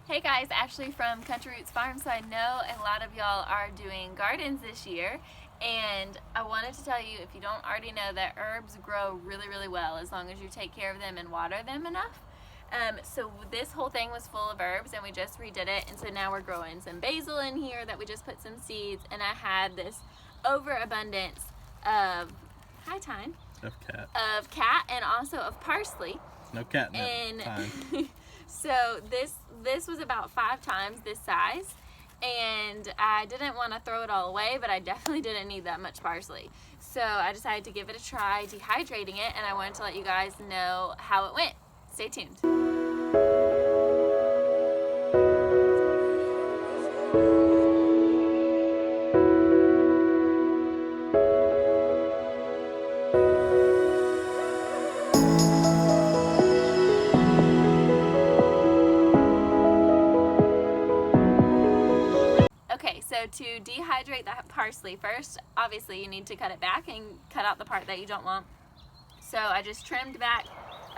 Hey guys, Ashley from Country Roots Farm. So I know a lot of y'all are doing gardens this year, and I wanted to tell you, if you don't already know, that herbs grow really well as long as you take care of them and water them enough. So this whole thing was full of herbs and we just redid it, and so now we're growing some basil in here that we just put some seeds, and I had this overabundance of of cat and also of parsley. No catnip. And so this was about 5 times this size, and I didn't want to throw it all away, but I definitely didn't need that much parsley. So I decided to give it a try dehydrating it, and I wanted to let you guys know how it went. Stay tuned. Okay, so to dehydrate the parsley, first, obviously, you need to cut it back and cut out the part that you don't want. So I just trimmed back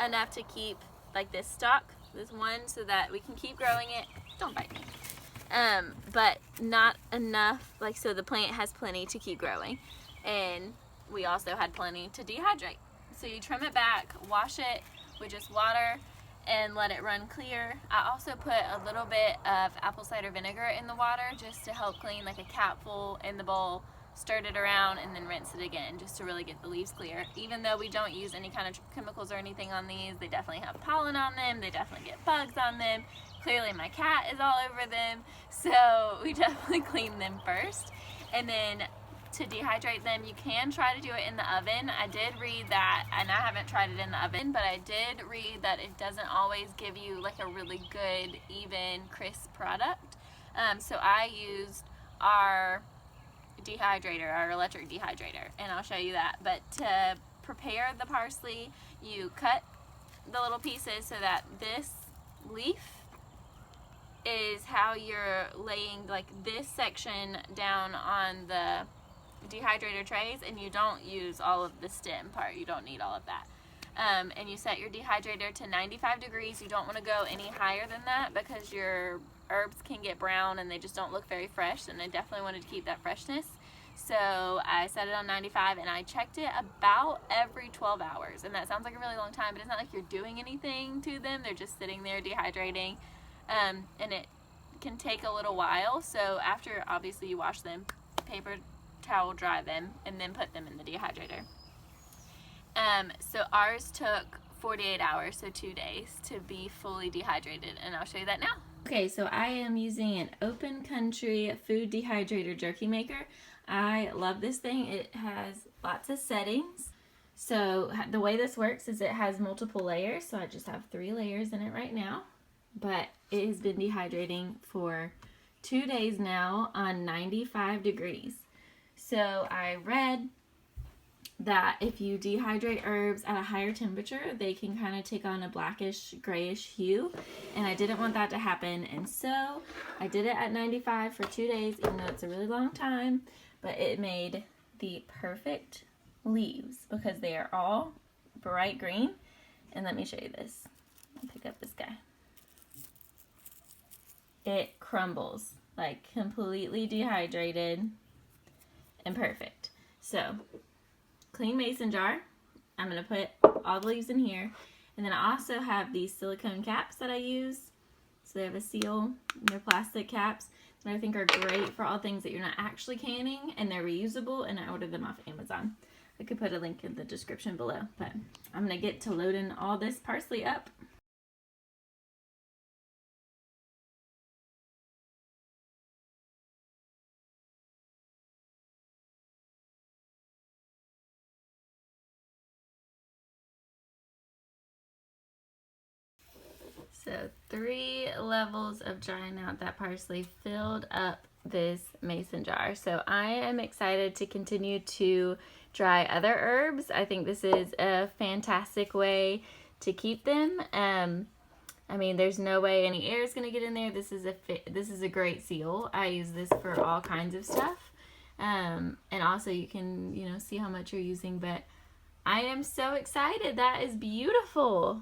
enough to keep like this stalk, this one, so that we can keep growing it. Don't bite me. But not enough, like, so the plant has plenty to keep growing. And we also had plenty to dehydrate. So you trim it back, wash it with just water, and let it run clear. I also put a little bit of apple cider vinegar in the water just to help clean, like a capful in the bowl, stirred it around, and then rinse it again just to really get the leaves clear. Even though we don't use any kind of chemicals or anything on these, they definitely have pollen on them, they definitely get bugs on them. Clearly my cat is all over them, so we definitely clean them first. And then to dehydrate them, you can try to do it in the oven. I did read that, and I haven't tried it in the oven, but I did read that it doesn't always give you like a really good, even, crisp product. So I used our dehydrator, our electric dehydrator, and I'll show you that. But to prepare the parsley, you cut the little pieces so that this leaf is how you're laying like this section down on the dehydrator trays, and you don't use all of the stem part. You don't need all of that. And you set your dehydrator to 95 degrees. You don't want to go any higher than that because your herbs can get brown and they just don't look very fresh, and I definitely wanted to keep that freshness. So I set it on 95, and I checked it about every 12 hours. And that sounds like a really long time, but it's not like you're doing anything to them. They're just sitting there dehydrating. And it can take a little while. So after, obviously, you wash them, paper towel dry them, and then put them in the dehydrator. So ours took 48 hours, so 2 days, to be fully dehydrated, and I'll show you that now. Okay, so I am using an Open Country food dehydrator jerky maker. I love this thing. It has lots of settings. So the way this works is it has multiple layers, so I just have 3 layers in it right now, but it has been dehydrating for 2 days now on 95 degrees. So I read that if you dehydrate herbs at a higher temperature, they can kind of take on a blackish, grayish hue, and I didn't want that to happen, and so I did it at 95 for 2 days, even though it's a really long time, but it made the perfect leaves because they are all bright green. And let me show you this. I'll pick up this guy. It crumbles, like completely dehydrated and perfect. So clean mason jar. I'm going to put all the leaves in here, and then I also have these silicone caps that I use. So they have a seal, and they're plastic caps that I think are great for all things that you're not actually canning, and they're reusable, and I ordered them off Amazon. I could put a link in the description below, but I'm going to get to loading all this parsley up. So 3 levels of drying out that parsley filled up this mason jar. So I am excited to continue to dry other herbs. I think this is a fantastic way to keep them. I mean, there's no way any air is going to get in there. This is a great seal. I use this for all kinds of stuff. And also you can, see how much you're using, but I am so excited. That is beautiful.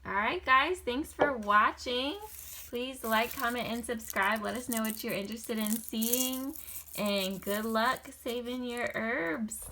Alright guys, thanks for watching. Please like, comment, and subscribe. Let us know what you're interested in seeing. And good luck saving your herbs.